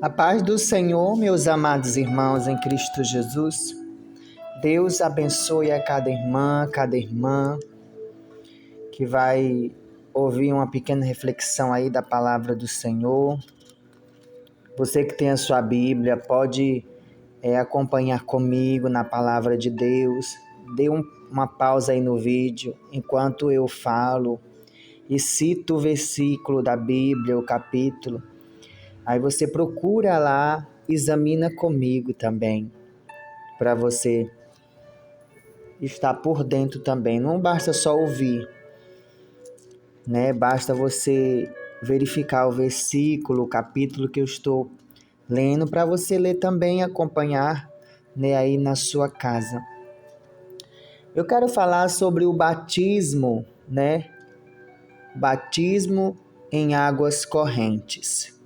A paz do Senhor, meus amados irmãos em Cristo Jesus. Deus abençoe a cada irmã que vai ouvir uma pequena reflexão aí da palavra do Senhor. Você que tem a sua Bíblia pode acompanhar comigo na palavra de Deus. Dê uma pausa aí no vídeo enquanto eu falo e cito o versículo da Bíblia, o capítulo. Aí você procura lá, examina comigo também, para você estar por dentro também. Não basta só ouvir, né? Basta você verificar o versículo, o capítulo que eu estou lendo, para você ler também e acompanhar, né, aí na sua casa. Eu quero falar sobre o batismo, né? Batismo em águas correntes.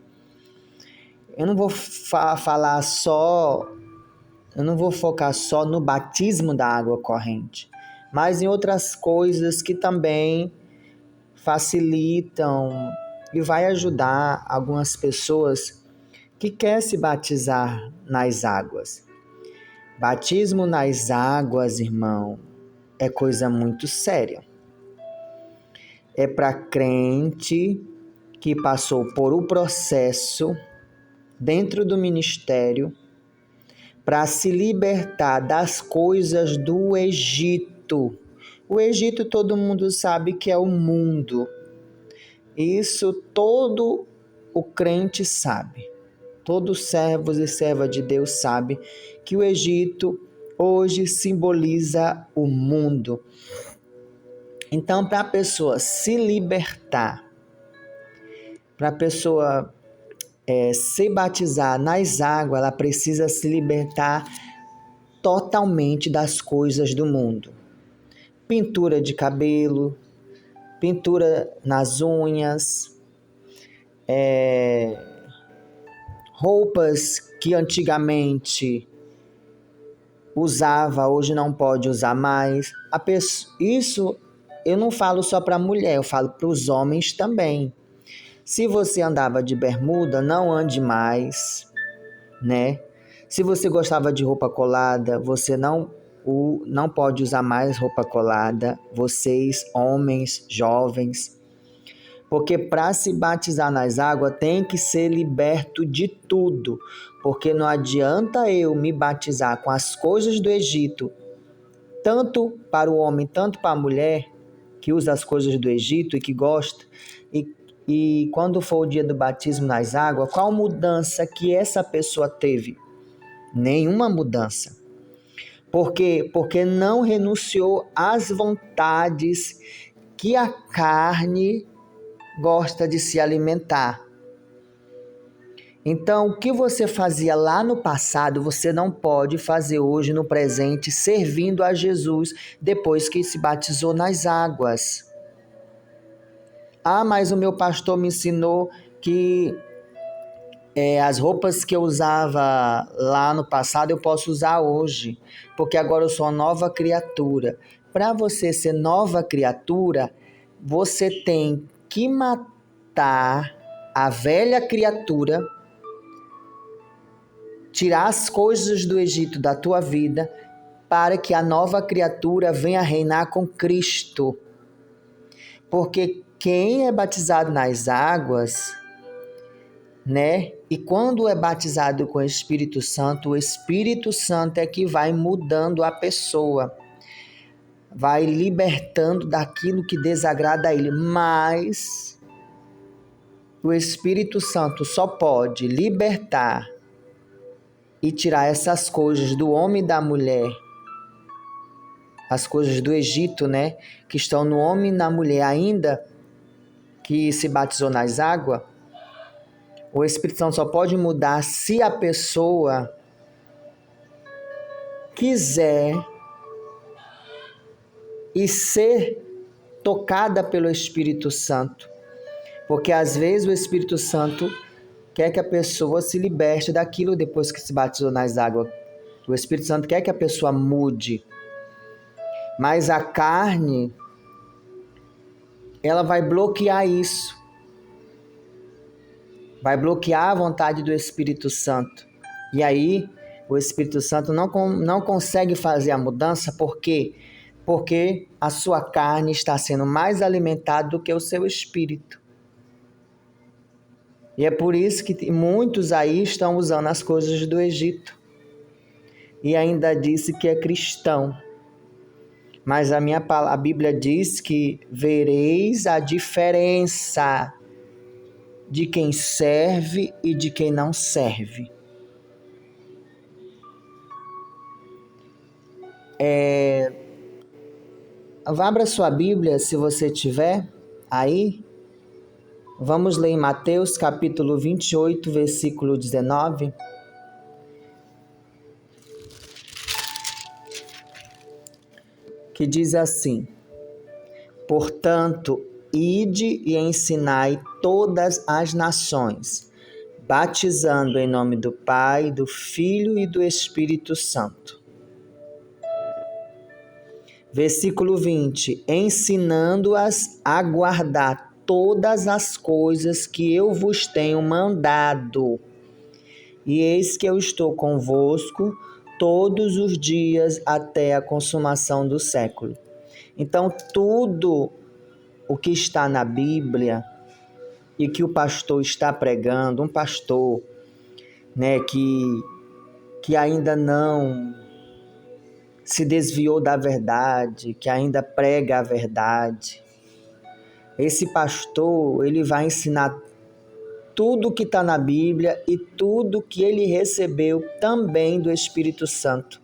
Eu não vou focar só no batismo da água corrente, mas em outras coisas que também facilitam e vai ajudar algumas pessoas que querem se batizar nas águas. Batismo nas águas, irmão, é coisa muito séria. É para crente que passou por um processo dentro do ministério para se libertar das coisas do Egito. O Egito todo mundo sabe que é o mundo. Isso todo o crente sabe. Todos servos e servas de Deus sabe que o Egito hoje simboliza o mundo. Então, para a pessoa se libertar, para a pessoa se batizar nas águas, ela precisa se libertar totalmente das coisas do mundo. Pintura de cabelo, pintura nas unhas, roupas que antigamente usava, hoje não pode usar mais. Isso eu não falo só para mulher, eu falo para os homens também. Se você andava de bermuda, não ande mais, né? Se você gostava de roupa colada, você não pode usar mais roupa colada. Vocês, homens, jovens. Porque para se batizar nas águas tem que ser liberto de tudo. Porque não adianta eu me batizar com as coisas do Egito, tanto para o homem, tanto para a mulher, que usa as coisas do Egito e que gosta, e quando for o dia do batismo nas águas, qual mudança que essa pessoa teve? Nenhuma mudança. Por quê? Porque não renunciou às vontades que a carne gosta de se alimentar. Então, o que você fazia lá no passado, você não pode fazer hoje no presente, servindo a Jesus depois que se batizou nas águas. Ah, mas o meu pastor me ensinou que as roupas que eu usava lá no passado eu posso usar hoje, porque agora eu sou uma nova criatura. Para você ser nova criatura, você tem que matar a velha criatura, tirar as coisas do Egito da tua vida, para que a nova criatura venha reinar com Cristo. Porque quem é batizado nas águas, né? E quando é batizado com o Espírito Santo é que vai mudando a pessoa, vai libertando daquilo que desagrada a ele. Mas o Espírito Santo só pode libertar e tirar essas coisas do homem e da mulher, as coisas do Egito, né? Que estão no homem e na mulher ainda que se batizou nas águas. O Espírito Santo só pode mudar se a pessoa quiser e ser tocada pelo Espírito Santo. Porque às vezes o Espírito Santo quer que a pessoa se liberte daquilo depois que se batizou nas águas. O Espírito Santo quer que a pessoa mude. Mas a carne, ela vai bloquear isso. vai bloquear a vontade do Espírito Santo. E aí, o Espírito Santo não consegue fazer a mudança, por quê? Porque a sua carne está sendo mais alimentada do que o seu espírito. E é por isso que muitos aí estão usando as coisas do Egito. E ainda disse que é cristão. Mas a Bíblia diz que vereis a diferença de quem serve e de quem não serve. Abra sua Bíblia, se você tiver aí. Vamos ler em Mateus capítulo 28, versículo 19. Que diz assim: portanto, ide e ensinai todas as nações, batizando em nome do Pai, do Filho e do Espírito Santo. Versículo 20: ensinando-as a guardar todas as coisas que eu vos tenho mandado. E eis que eu estou convosco todos os dias até a consumação do século. Então, tudo o que está na Bíblia e que o pastor está pregando, um pastor, né, que ainda não se desviou da verdade, que ainda prega a verdade, esse pastor, ele vai ensinar tudo que está na Bíblia e tudo que ele recebeu também do Espírito Santo,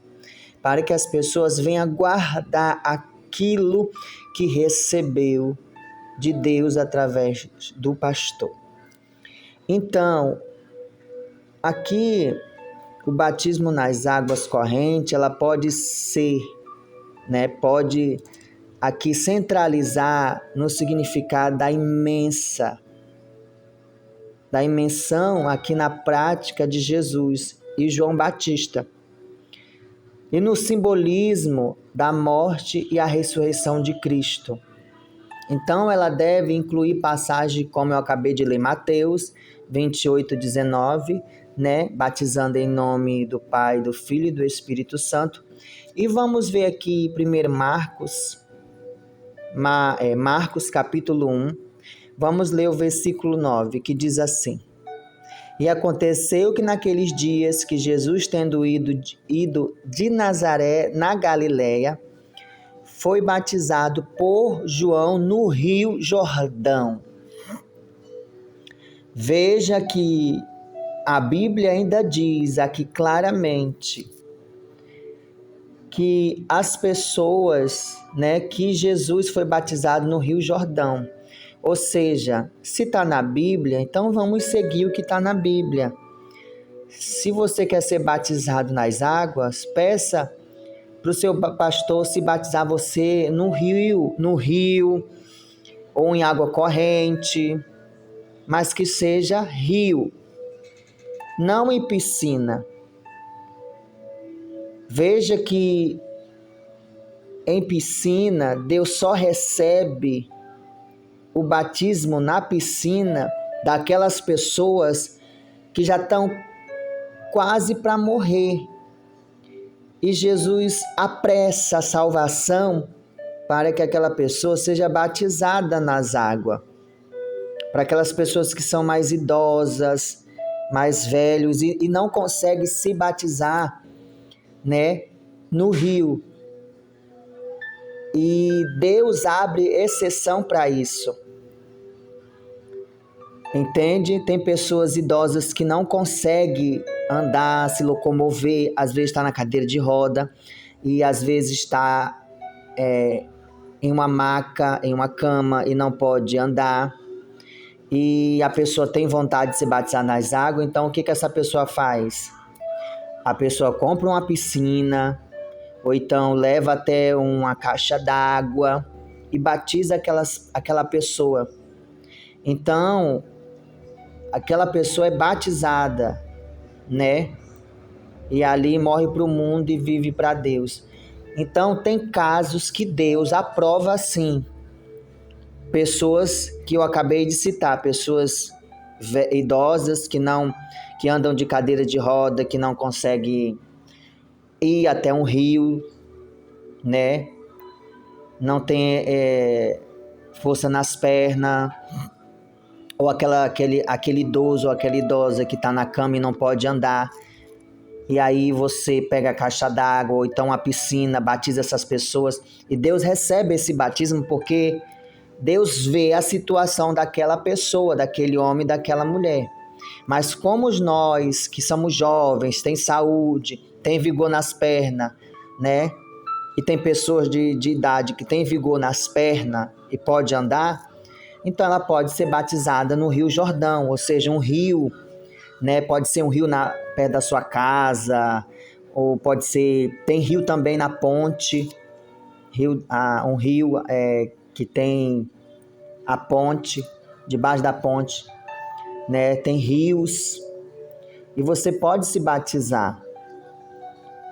para que as pessoas venham guardar aquilo que recebeu de Deus através do pastor. Então, aqui, o batismo nas águas correntes, ela pode ser, né, pode aqui centralizar no significado da imensão aqui na prática de Jesus e João Batista, e no simbolismo da morte e a ressurreição de Cristo. Então, ela deve incluir passagem, como eu acabei de ler, Mateus 28, 19, né? Batizando em nome do Pai, do Filho e do Espírito Santo. E vamos ver aqui primeiro Marcos capítulo 1. Vamos ler o versículo 9, que diz assim: e aconteceu que naqueles dias que Jesus, tendo ido de Nazaré, na Galiléia, foi batizado por João no Rio Jordão. Veja que a Bíblia ainda diz aqui claramente que as pessoas, né, que Jesus foi batizado no Rio Jordão. Ou seja, se está na Bíblia, então vamos seguir o que está na Bíblia. Se você quer ser batizado nas águas, peça para o seu pastor se batizar você no rio ou em água corrente, mas que seja rio, não em piscina. Veja que em piscina, Deus só recebe o batismo na piscina daquelas pessoas que já estão quase para morrer. E Jesus apressa a salvação para que aquela pessoa seja batizada nas águas. Para aquelas pessoas que são mais idosas, mais velhos e não conseguem se batizar, né, no rio. E Deus abre exceção para isso. Entende? Tem pessoas idosas que não conseguem andar, se locomover, às vezes está na cadeira de roda e às vezes está em uma maca, em uma cama e não pode andar. E a pessoa tem vontade de se batizar nas águas, então o que essa pessoa faz? A pessoa compra uma piscina, ou então leva até uma caixa d'água e batiza aquela pessoa. Então, aquela pessoa é batizada, né? E ali morre para o mundo e vive para Deus. Então, tem casos que Deus aprova sim. Pessoas que eu acabei de citar, pessoas idosas que andam de cadeira de roda, que não conseguem ir até um rio, né? Não tem força nas pernas, ou aquele idoso ou aquela idosa que está na cama e não pode andar. E aí você pega a caixa d'água ou então a piscina, batiza essas pessoas, e Deus recebe esse batismo porque Deus vê a situação daquela pessoa, daquele homem, daquela mulher. Mas como nós que somos jovens, tem saúde, tem vigor nas pernas, né? E tem pessoas de idade que tem vigor nas pernas e pode andar, então ela pode ser batizada no Rio Jordão, ou seja, um rio, né? Pode ser um rio perto da sua casa, ou pode ser, tem rio também na ponte, um rio que tem a ponte, debaixo da ponte, né? Tem rios, e você pode se batizar.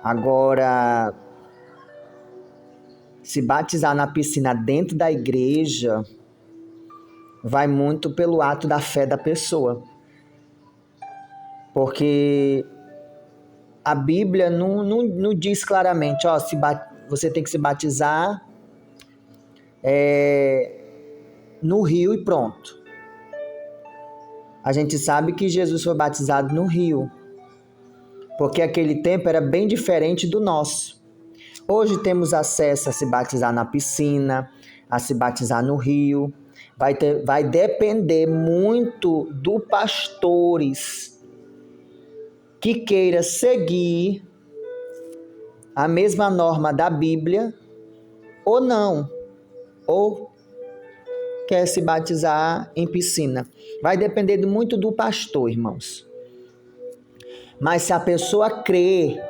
Agora, se batizar na piscina dentro da igreja vai muito pelo ato da fé da pessoa. Porque a Bíblia não diz claramente, ó, você tem que se batizar no rio e pronto. A gente sabe que Jesus foi batizado no rio, porque aquele tempo era bem diferente do nosso. Hoje temos acesso a se batizar na piscina, a se batizar no rio. Vai depender muito do pastores que queira seguir a mesma norma da Bíblia ou não, ou quer se batizar em piscina. Vai depender muito do pastor, irmãos. Mas se a pessoa crê,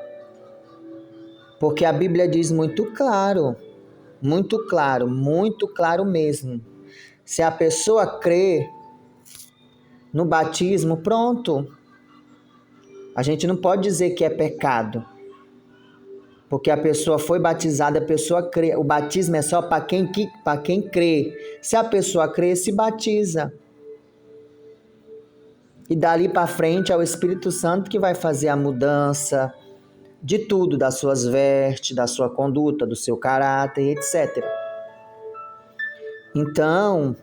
porque a Bíblia diz muito claro mesmo. Se a pessoa crê no batismo, pronto. A gente não pode dizer que é pecado, porque a pessoa foi batizada, a pessoa crê. O batismo é só para quem crê. Se a pessoa crê, se batiza. E dali para frente é o Espírito Santo que vai fazer a mudança de tudo, das suas vestes, da sua conduta, do seu caráter, etc. Então,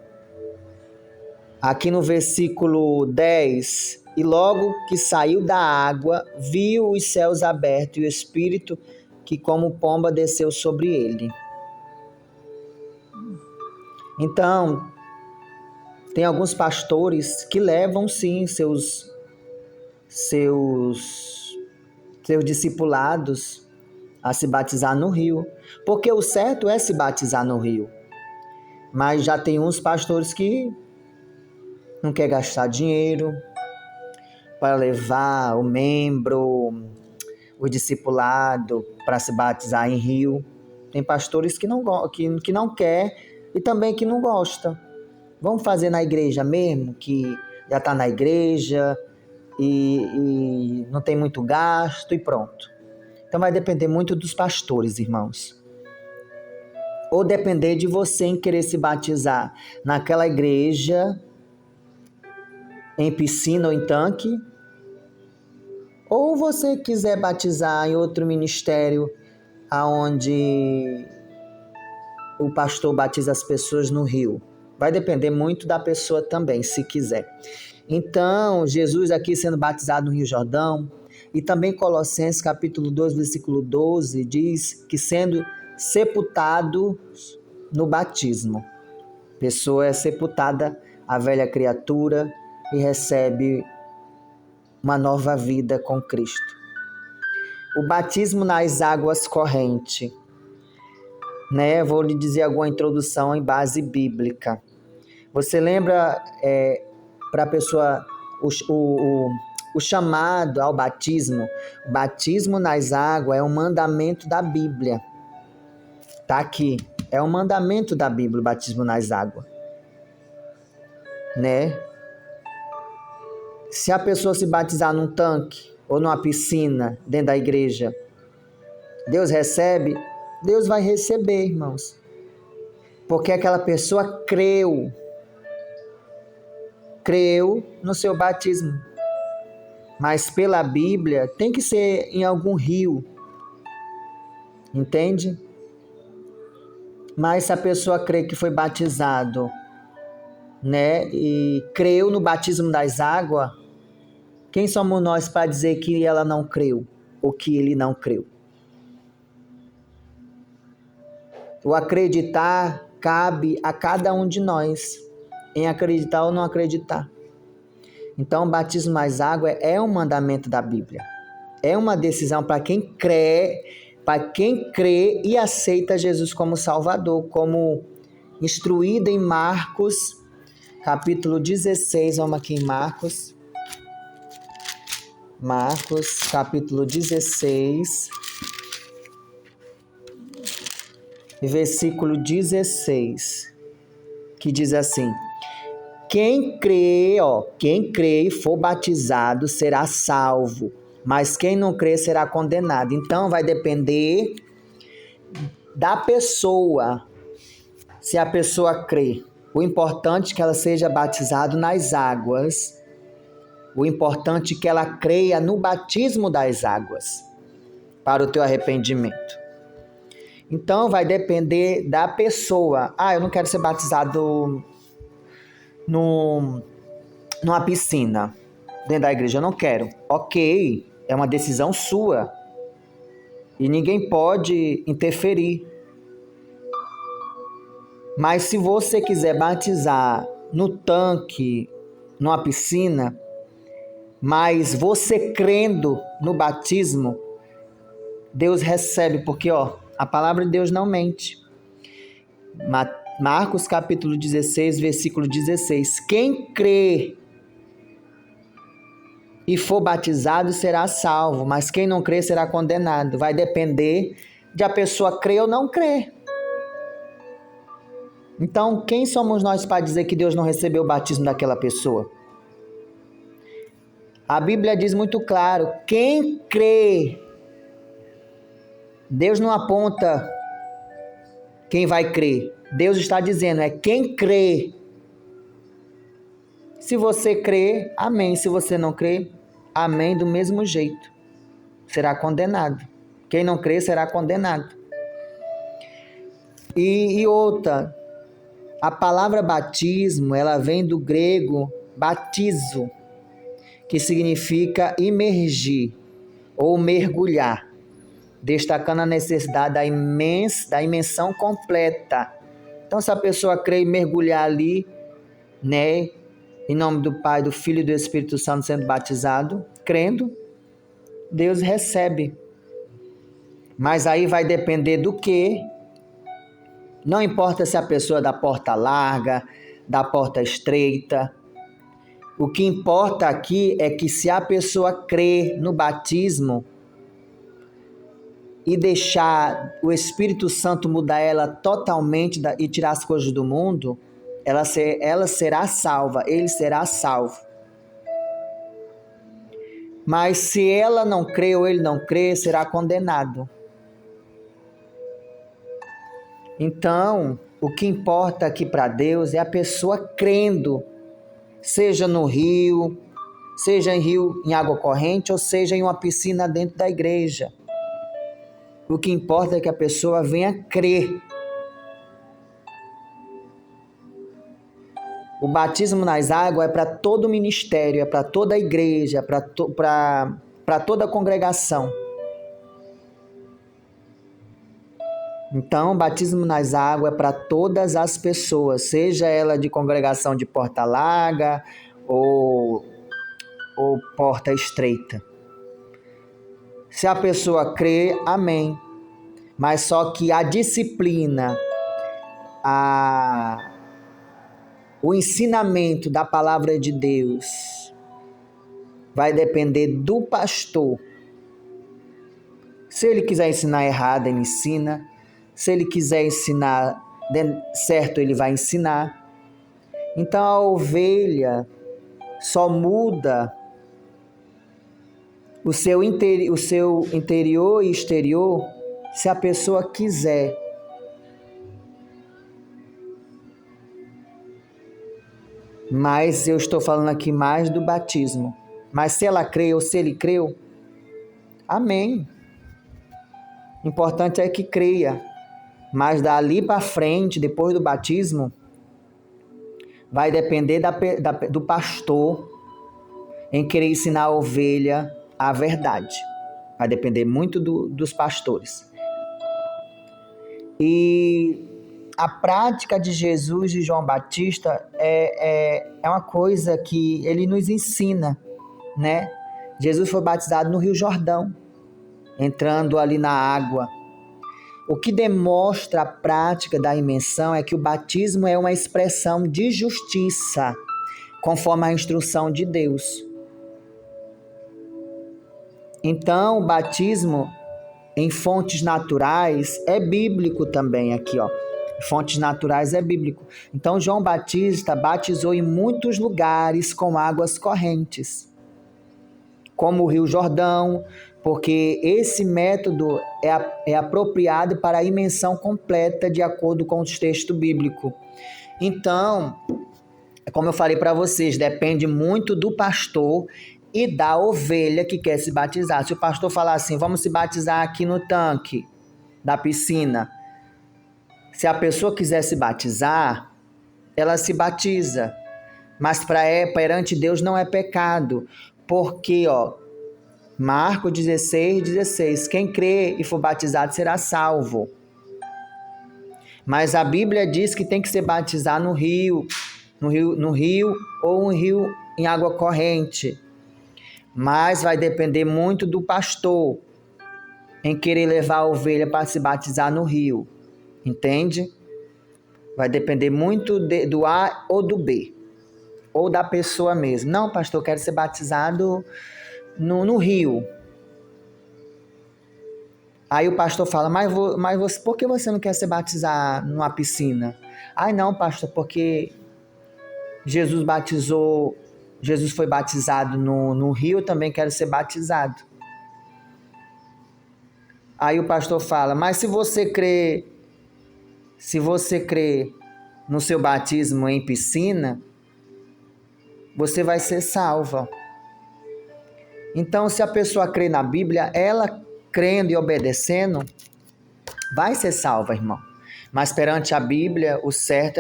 aqui no versículo 10, e logo que saiu da água, viu os céus abertos e o Espírito que como pomba desceu sobre ele. Então, tem alguns pastores que levam sim seus discipulados a se batizar no rio, porque o certo é se batizar no rio. Mas já tem uns pastores que não quer gastar dinheiro para levar o membro, o discipulado para se batizar em rio. Tem pastores que não quer e também que não gosta. Vamos fazer na igreja mesmo, que já está na igreja e não tem muito gasto e pronto. Então vai depender muito dos pastores, irmãos. Ou depender de você em querer se batizar naquela igreja, em piscina ou em tanque, ou você quiser batizar em outro ministério aonde o pastor batiza as pessoas no rio. Vai depender muito da pessoa também, se quiser. Então, Jesus aqui sendo batizado no Rio Jordão, e também Colossenses capítulo 2, versículo 12, diz que sendo sepultado no batismo. A pessoa é sepultada, a velha criatura, e recebe uma nova vida com Cristo. O batismo nas águas correntes. Vou lhe dizer alguma introdução em base bíblica. Você lembra para a pessoa o chamado ao batismo? O batismo nas águas é um mandamento da Bíblia. Está aqui. É um mandamento da Bíblia o batismo nas águas. Se a pessoa se batizar num tanque ou numa piscina dentro da igreja, Deus recebe? Deus vai receber, irmãos. Porque aquela pessoa creu. creu no seu batismo. Mas pela Bíblia tem que ser em algum rio, entende? Mas se a pessoa crê que foi batizado, né, e creu no batismo das águas, quem somos nós para dizer que ela não creu ou que ele não creu? O acreditar cabe a cada um de nós, em acreditar ou não acreditar. Então, o batismo nas águas é um mandamento da Bíblia. É uma decisão para quem crê e aceita Jesus como Salvador, como instruído em Marcos, capítulo 16. Vamos aqui em Marcos. Marcos, capítulo 16, versículo 16, que diz assim: quem crê e for batizado será salvo, mas quem não crê será condenado. Então vai depender da pessoa, se a pessoa crê. O importante é que ela seja batizada nas águas. O importante é que ela creia no batismo das águas para o teu arrependimento. Então vai depender da pessoa. Eu não quero ser batizado numa piscina dentro da igreja, eu não quero. Ok, é uma decisão sua e ninguém pode interferir. Mas se você quiser batizar no tanque, numa piscina, mas você crendo no batismo, Deus recebe, porque a palavra de Deus não mente. Marcos capítulo 16, versículo 16. Quem crê e for batizado será salvo, mas quem não crê será condenado. Vai depender de a pessoa crer ou não crer. Então, quem somos nós para dizer que Deus não recebeu o batismo daquela pessoa? A Bíblia diz muito claro, quem crê, Deus não aponta quem vai crer. Deus está dizendo, é quem crê. Se você crê, amém. Se você não crê, amém do mesmo jeito. Será condenado. Quem não crê será condenado. E outra, a palavra batismo, ela vem do grego batizo, que significa imergir ou mergulhar, destacando a necessidade da imersão completa. Então, se a pessoa crê e mergulhar ali, né, em nome do Pai, do Filho e do Espírito Santo sendo batizado, crendo, Deus recebe. Mas aí vai depender do quê? Não importa se a pessoa é da porta larga, da porta estreita. O que importa aqui é que se a pessoa crê no batismo e deixar o Espírito Santo mudar ela totalmente e tirar as coisas do mundo, ela será salva, ele será salvo. Mas se ela não crê ou ele não crê, será condenado. Então, o que importa aqui para Deus é a pessoa crendo, seja no rio, seja em água corrente ou seja em uma piscina dentro da igreja. O que importa é que a pessoa venha crer. O batismo nas águas é para todo o ministério, é para toda a igreja, para toda a congregação. Então, o batismo nas águas é para todas as pessoas, seja ela de congregação de porta larga ou porta estreita. Se a pessoa crê, amém. Mas só que a disciplina, o ensinamento da palavra de Deus vai depender do pastor. Se ele quiser ensinar errado, ele ensina. Se ele quiser ensinar certo, ele vai ensinar. Então a ovelha só muda o seu interior e exterior se a pessoa quiser. Mas eu estou falando aqui mais do batismo. Mas se ela creu ou se ele creu, amém. O importante é que creia. Mas dali para frente, depois do batismo, vai depender do pastor em querer ensinar a ovelha a verdade. Vai depender muito dos pastores. E a prática de Jesus e João Batista é uma coisa que ele nos ensina, né? Jesus foi batizado no Rio Jordão, entrando ali na água. O que demonstra a prática da imersão é que o batismo é uma expressão de justiça, conforme a instrução de Deus. Então, o batismo em fontes naturais é bíblico também aqui, ó. Fontes naturais é bíblico. Então, João Batista batizou em muitos lugares com águas correntes, como o Rio Jordão, porque esse método é apropriado para a imersão completa de acordo com o texto bíblico. Então, como eu falei para vocês, depende muito do pastor e da ovelha que quer se batizar. Se o pastor falar assim, vamos se batizar aqui no tanque da piscina, se a pessoa quiser se batizar, ela se batiza. Mas perante Deus não é pecado. Porque, Marcos 16:16, quem crê e for batizado será salvo. Mas a Bíblia diz que tem que se batizar no rio ou um rio em água corrente. Mas vai depender muito do pastor em querer levar a ovelha para se batizar no rio. Entende? Vai depender muito do A ou do B. Ou da pessoa mesmo. Não, pastor, eu quero ser batizado no rio. Aí o pastor fala, mas por que você não quer se batizar numa piscina? Ai não, pastor, porque Jesus foi batizado no rio, eu também quero ser batizado. Aí o pastor fala, mas se você crê no seu batismo em piscina, você vai ser salva. Então, se a pessoa crê na Bíblia, ela crendo e obedecendo, vai ser salva, irmão. Mas perante a Bíblia, o certo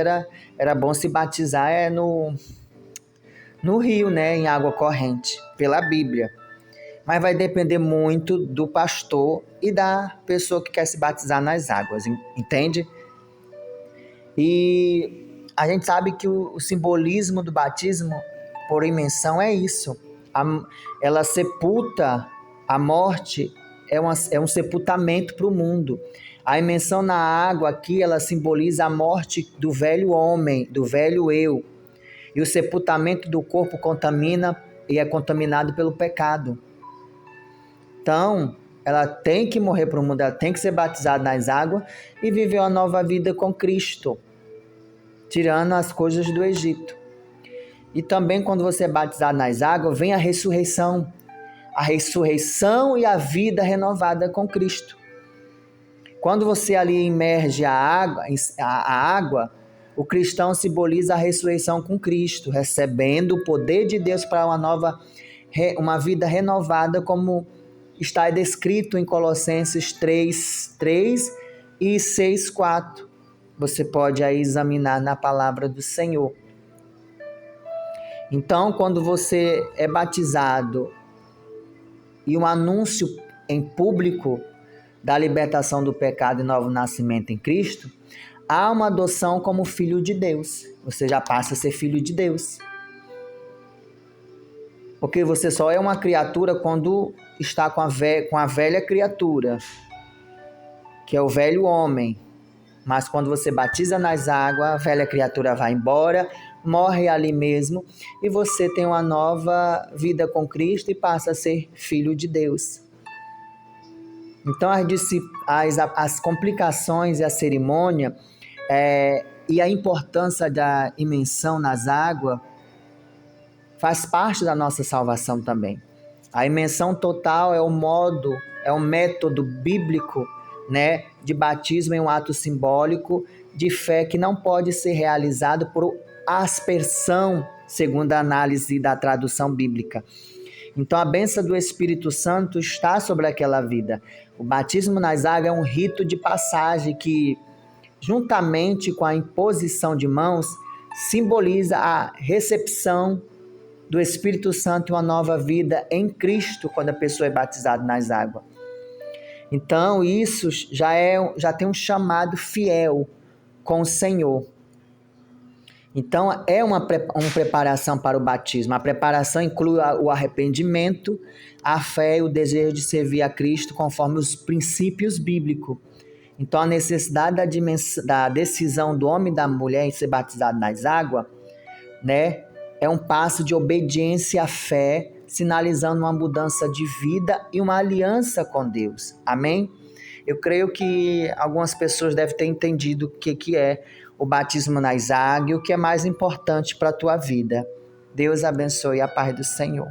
era bom se batizar no rio, né, em água corrente, pela Bíblia. Mas vai depender muito do pastor e da pessoa que quer se batizar nas águas, entende? E a gente sabe que o simbolismo do batismo por imersão é isso. Ela sepulta a morte, é um sepultamento para o mundo. A imersão na água aqui, ela simboliza a morte do velho homem, do velho eu. E o sepultamento do corpo contamina e é contaminado pelo pecado. Então, ela tem que morrer para o mundo, ela tem que ser batizada nas águas e viver uma nova vida com Cristo, tirando as coisas do Egito. E também quando você é batizado nas águas, vem a ressurreição e a vida renovada com Cristo. Quando você ali imerge a água, o cristão simboliza a ressurreição com Cristo, recebendo o poder de Deus para uma vida renovada, como está descrito em Colossenses 3:3 e 6:4. Você pode aí examinar na palavra do Senhor. Então, quando você é batizado e um anúncio em público da libertação do pecado e novo nascimento em Cristo, há uma adoção como filho de Deus. Você já passa a ser filho de Deus. Porque você só é uma criatura quando está com a velha criatura, que é o velho homem. Mas quando você batiza nas águas, a velha criatura vai embora, morre ali mesmo, e você tem uma nova vida com Cristo e passa a ser filho de Deus. Então as complicações e a cerimônia e a importância da imersão nas águas faz parte da nossa salvação também. A imersão total é um método bíblico, de batismo em um ato simbólico de fé que não pode ser realizado aspersão, segundo a análise da tradução bíblica. Então, a bênção do Espírito Santo está sobre aquela vida. O batismo nas águas é um rito de passagem que, juntamente com a imposição de mãos, simboliza a recepção do Espírito Santo e uma nova vida em Cristo quando a pessoa é batizada nas águas. Então, isso já tem um chamado fiel com o Senhor. Então, é uma preparação para o batismo. A preparação inclui o arrependimento, a fé e o desejo de servir a Cristo conforme os princípios bíblicos. Então, a necessidade da decisão do homem e da mulher em ser batizado nas águas, né, é um passo de obediência à fé, sinalizando uma mudança de vida e uma aliança com Deus. Amém? Eu creio que algumas pessoas devem ter entendido o que é o batismo nas águas e o que é mais importante para a tua vida. Deus abençoe, a paz do Senhor.